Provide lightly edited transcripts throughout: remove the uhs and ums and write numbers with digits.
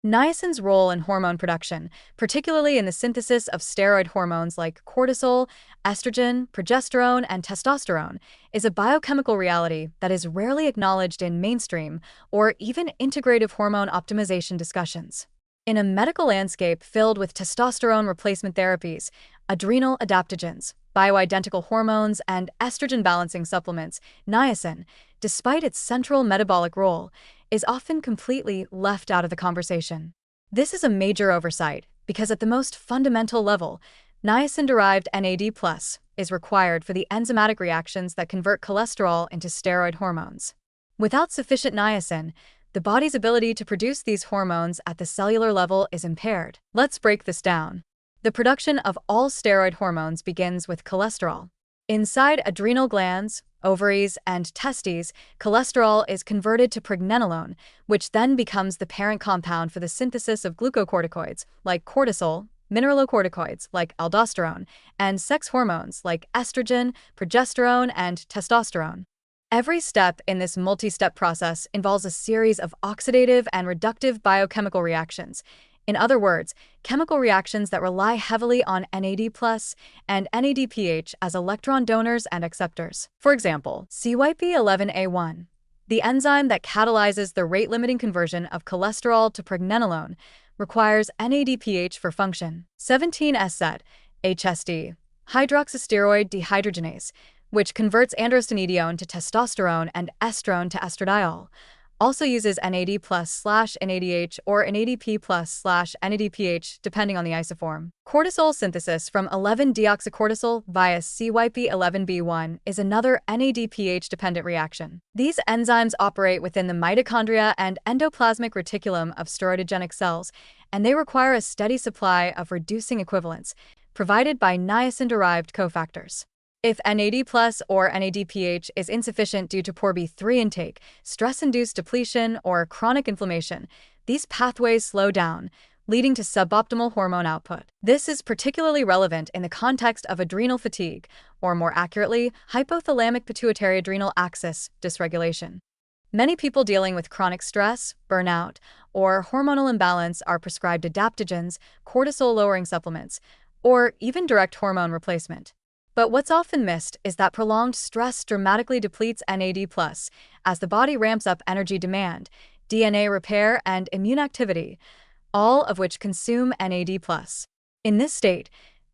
Niacin's role in hormone production, particularly in the synthesis of steroid hormones like cortisol, estrogen, progesterone, and testosterone, is a biochemical reality that is rarely acknowledged in mainstream or even integrative hormone optimization discussions. In a medical landscape filled with testosterone replacement therapies, adrenal adaptogens, bioidentical hormones, and estrogen balancing supplements, niacin, despite its central metabolic role, is often completely left out of the conversation. This is a major oversight because at the most fundamental level, niacin-derived NAD+ is required for the enzymatic reactions that convert cholesterol into steroid hormones. Without sufficient niacin, the body's ability to produce these hormones at the cellular level is impaired. Let's break this down. The production of all steroid hormones begins with cholesterol. Inside adrenal glands, ovaries, and testes, cholesterol is converted to pregnenolone, which then becomes the parent compound for the synthesis of glucocorticoids, like cortisol, mineralocorticoids, like aldosterone, and sex hormones, like estrogen, progesterone, and testosterone. Every step in this multi-step process involves a series of oxidative and reductive biochemical reactions. In other words, chemical reactions that rely heavily on NAD+ and NADPH as electron donors and acceptors. For example, CYP11A1, the enzyme that catalyzes the rate-limiting conversion of cholesterol to pregnenolone, requires NADPH for function. 17-SET, HSD, hydroxysteroid dehydrogenase, which converts androstenedione to testosterone and estrone to estradiol, also uses NAD+/NADH or NADP+/NADPH depending on the isoform. Cortisol synthesis from 11-deoxycortisol via CYP11B1 is another NADPH-dependent reaction. These enzymes operate within the mitochondria and endoplasmic reticulum of steroidogenic cells, and they require a steady supply of reducing equivalents, provided by niacin-derived cofactors. If NAD+ or NADPH is insufficient due to poor B3 intake, stress-induced depletion, or chronic inflammation, these pathways slow down, leading to suboptimal hormone output. This is particularly relevant in the context of adrenal fatigue, or more accurately, hypothalamic pituitary adrenal axis dysregulation. Many people dealing with chronic stress, burnout, or hormonal imbalance are prescribed adaptogens, cortisol-lowering supplements, or even direct hormone replacement. But what's often missed is that prolonged stress dramatically depletes NAD+, as the body ramps up energy demand, DNA repair, and immune activity, all of which consume NAD+. In this state,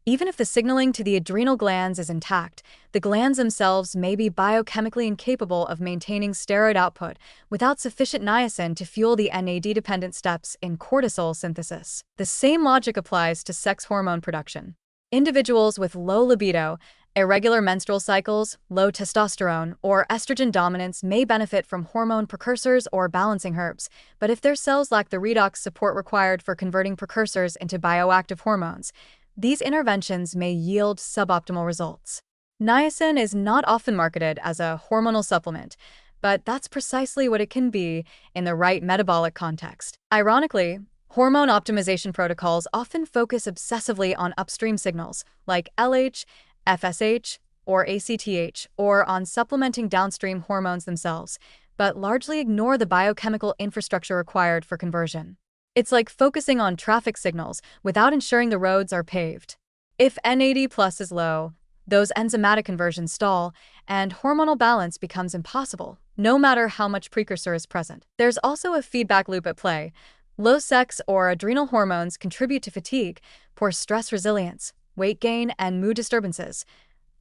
even if the signaling to the adrenal glands is intact, the glands themselves may be biochemically incapable of maintaining steroid output without sufficient niacin to fuel the NAD-dependent steps in cortisol synthesis. The same logic applies to sex hormone production. Individuals with low libido, irregular menstrual cycles, low testosterone, or estrogen dominance may benefit from hormone precursors or balancing herbs, but if their cells lack the redox support required for converting precursors into bioactive hormones, these interventions may yield suboptimal results. Niacin is not often marketed as a hormonal supplement, but that's precisely what it can be in the right metabolic context. Ironically, hormone optimization protocols often focus obsessively on upstream signals like LH, FSH, or ACTH, or on supplementing downstream hormones themselves, but largely ignore the biochemical infrastructure required for conversion. It's like focusing on traffic signals without ensuring the roads are paved. If NAD+ is low, those enzymatic conversions stall, and hormonal balance becomes impossible, no matter how much precursor is present. There's also a feedback loop at play. Low sex or adrenal hormones contribute to fatigue, poor stress resilience, weight gain, and mood disturbances,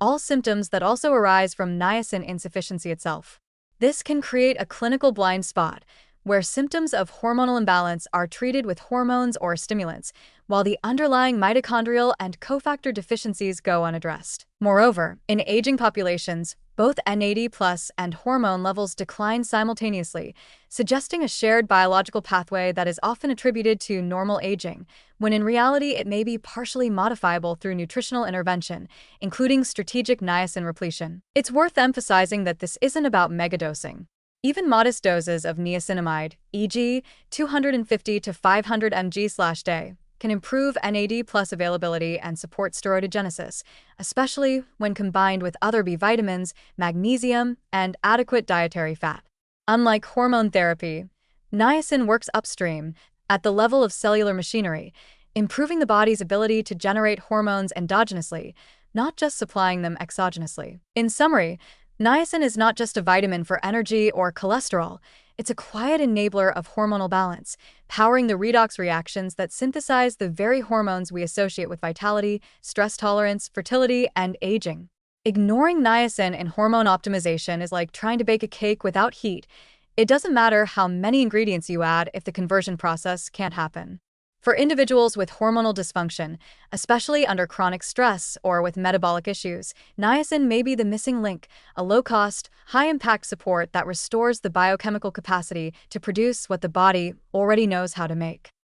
all symptoms that also arise from niacin insufficiency itself. This can create a clinical blind spot, where symptoms of hormonal imbalance are treated with hormones or stimulants, while the underlying mitochondrial and cofactor deficiencies go unaddressed. Moreover, in aging populations, both NAD+ and hormone levels decline simultaneously, suggesting a shared biological pathway that is often attributed to normal aging, when in reality it may be partially modifiable through nutritional intervention, including strategic niacin repletion. It's worth emphasizing that this isn't about megadosing. Even modest doses of niacinamide, e.g., 250 to 500 mg/day, can improve NAD+ availability and support steroidogenesis, especially when combined with other B vitamins, magnesium, and adequate dietary fat. Unlike hormone therapy, niacin works upstream, at the level of cellular machinery, improving the body's ability to generate hormones endogenously, not just supplying them exogenously. In summary, niacin is not just a vitamin for energy or cholesterol, it's a quiet enabler of hormonal balance, powering the redox reactions that synthesize the very hormones we associate with vitality, stress tolerance, fertility, and aging. Ignoring niacin in hormone optimization is like trying to bake a cake without heat. It doesn't matter how many ingredients you add if the conversion process can't happen. For individuals with hormonal dysfunction, especially under chronic stress or with metabolic issues, niacin may be the missing link, a low-cost, high-impact support that restores the biochemical capacity to produce what the body already knows how to make.